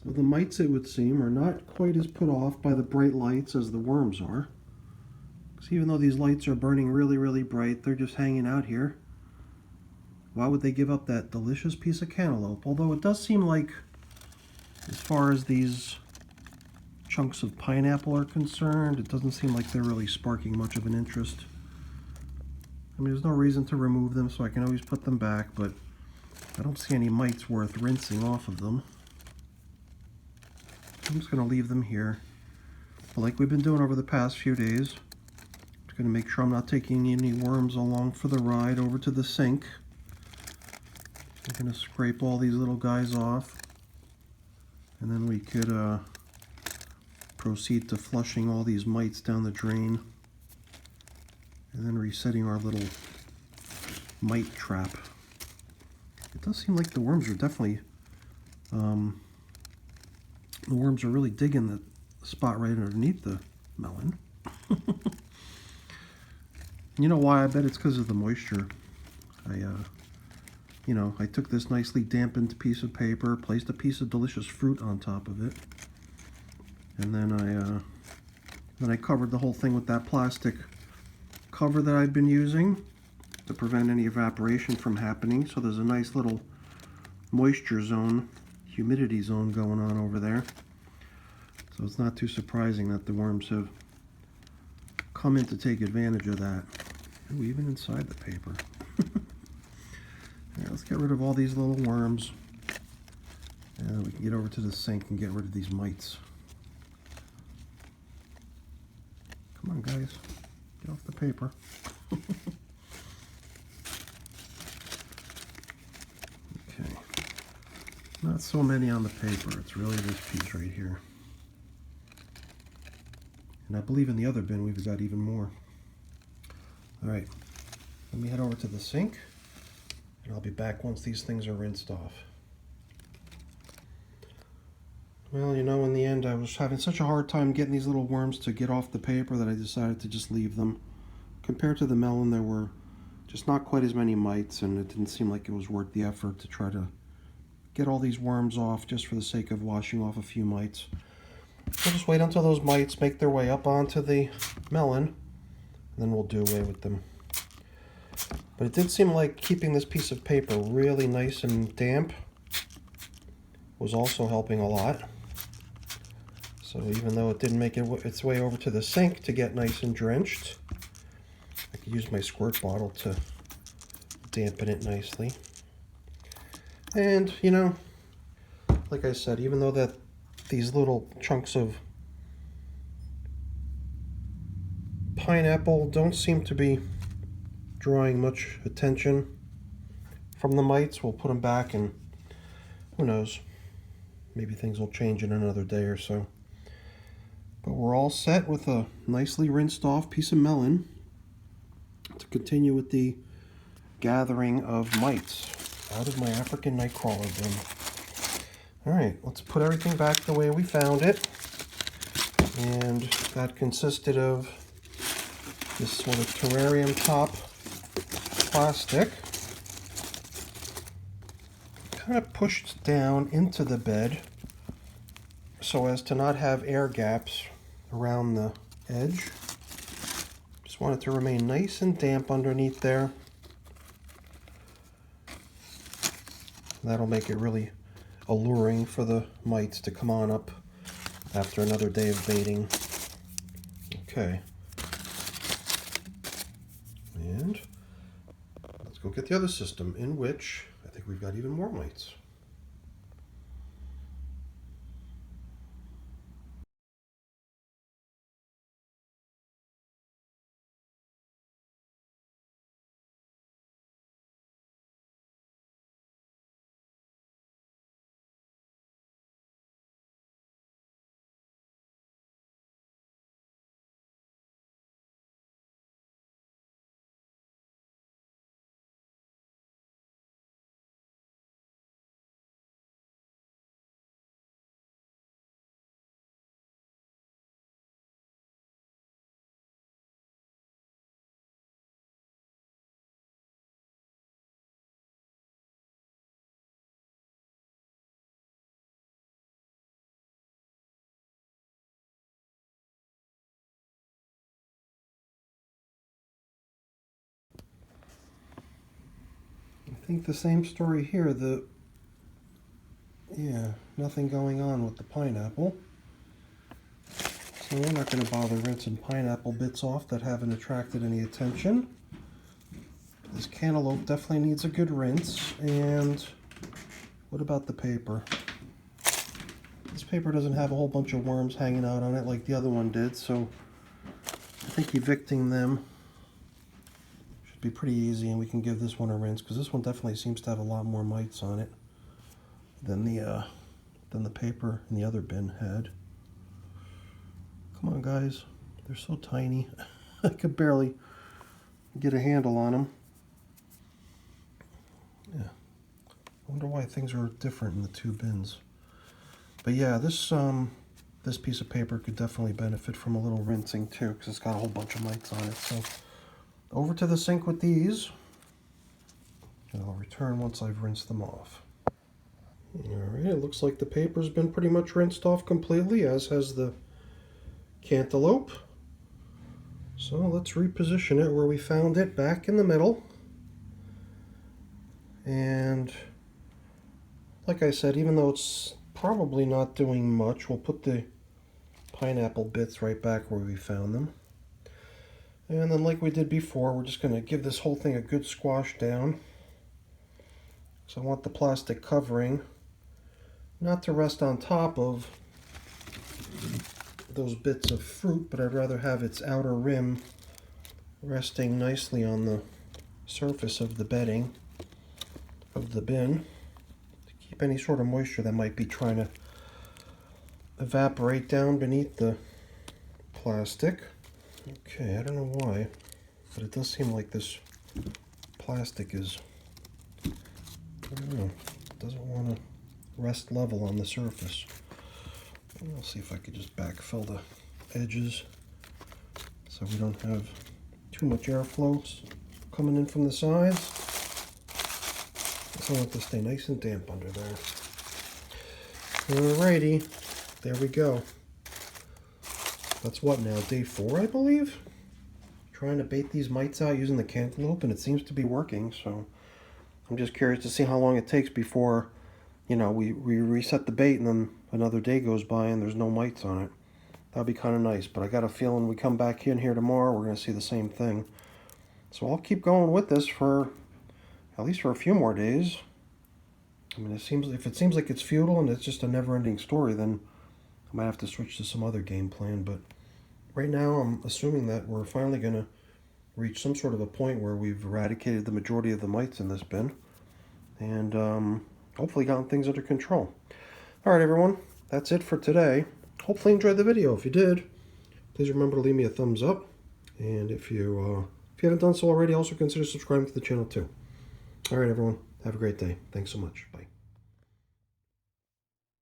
So the mites, it would seem, are not quite as put off by the bright lights as the worms are. Because even though these lights are burning really, really bright, they're just hanging out here. Why would they give up that delicious piece of cantaloupe? Although it does seem like, as far as these chunks of pineapple are concerned, it doesn't seem like they're really sparking much of an interest. I mean, there's no reason to remove them, so I can always put them back, but I don't see any mites worth rinsing off of them. I'm just going to leave them here. But like we've been doing over the past few days, I'm just going to make sure I'm not taking any worms along for the ride over to the sink. I'm going to scrape all these little guys off, and then we could proceed to flushing all these mites down the drain, and then resetting our little mite trap. It does seem like the worms are definitely, the worms are really digging the spot right underneath the melon. You know why? I bet it's because of the moisture. I took this nicely dampened piece of paper, placed a piece of delicious fruit on top of it, and then I covered the whole thing with that plastic cover that I've been using to prevent any evaporation from happening. So there's a nice little moisture zone, humidity zone going on over there. So it's not too surprising that the worms have come in to take advantage of that. Ooh, even inside the paper. All right, let's get rid of all these little worms, and we can get over to the sink and get rid of these mites. Come on, guys, get off the paper. Okay, not so many on the paper. It's really this piece right here. And I believe in the other bin we've got even more. All right, let me head over to the sink, and I'll be back once these things are rinsed off. Well, you know, in the end, I was having such a hard time getting these little worms to get off the paper that I decided to just leave them. Compared to the melon, there were just not quite as many mites, and it didn't seem like it was worth the effort to try to get all these worms off just for the sake of washing off a few mites. We'll just wait until those mites make their way up onto the melon, and then we'll do away with them. But it did seem like keeping this piece of paper really nice and damp was also helping a lot. So even though it didn't make its way over to the sink to get nice and drenched, I could use my squirt bottle to dampen it nicely. And, you know, like I said, even though that these little chunks of pineapple don't seem to be drawing much attention from the mites, we'll put them back, and who knows, maybe things will change in another day or so. But we're all set with a nicely rinsed off piece of melon to continue with the gathering of mites out of my African nightcrawler bin. All right, let's put everything back the way we found it. And that consisted of this sort of terrarium top plastic, kind of pushed down into the bed so as to not have air gaps around the edge. Just want it to remain nice and damp underneath there. That'll make it really alluring for the mites to come on up after another day of baiting. Okay. And let's go get the other system, in which I think we've got even more mites. think the same story here. Nothing going on with the pineapple. So we're not going to bother rinsing pineapple bits off that haven't attracted any attention. This cantaloupe definitely needs a good rinse. And what about the paper? This paper doesn't have a whole bunch of worms hanging out on it like the other one did, so I think evicting them should be pretty easy, and we can give this one a rinse because this one definitely seems to have a lot more mites on it than the paper in the other bin had. Come on, guys. They're so tiny. I could barely get a handle on them. Yeah. I wonder why things are different in the two bins. But yeah, this piece of paper could definitely benefit from a little rinsing too, because it's got a whole bunch of mites on it. So over to the sink with these, and I'll return once I've rinsed them off. Alright, it looks like the paper's been pretty much rinsed off completely, as has the cantaloupe. So let's reposition it where we found it, back in the middle. And like I said, even though it's probably not doing much, we'll put the pineapple bits right back where we found them. And then like we did before, we're just going to give this whole thing a good squash down. So I want the plastic covering not to rest on top of those bits of fruit, but I'd rather have its outer rim resting nicely on the surface of the bedding of the bin to keep any sort of moisture that might be trying to evaporate down beneath the plastic. Okay, I don't know why, but it does seem like this plastic is, I don't know, doesn't want to rest level on the surface. I'll see if I could just backfill the edges so we don't have too much airflow coming in from the sides. So I want to stay nice and damp under there. Alrighty, there we go. That's what now, day 4, I believe? Trying to bait these mites out using the cantaloupe, and it seems to be working, so I'm just curious to see how long it takes before, you know, we reset the bait and then another day goes by and there's no mites on it. That'd be kind of nice, but I got a feeling we come back in here tomorrow, we're going to see the same thing. So I'll keep going with this for at least for a few more days. I mean, if it seems like it's futile and it's just a never-ending story, then I might have to switch to some other game plan. But right now, I'm assuming that we're finally going to reach some sort of a point where we've eradicated the majority of the mites in this bin, and hopefully gotten things under control. All right, everyone, that's it for today. Hopefully you enjoyed the video. If you did, please remember to leave me a thumbs up, and if you haven't done so already, also consider subscribing to the channel too. All right, everyone, have a great day. Thanks so much. Bye.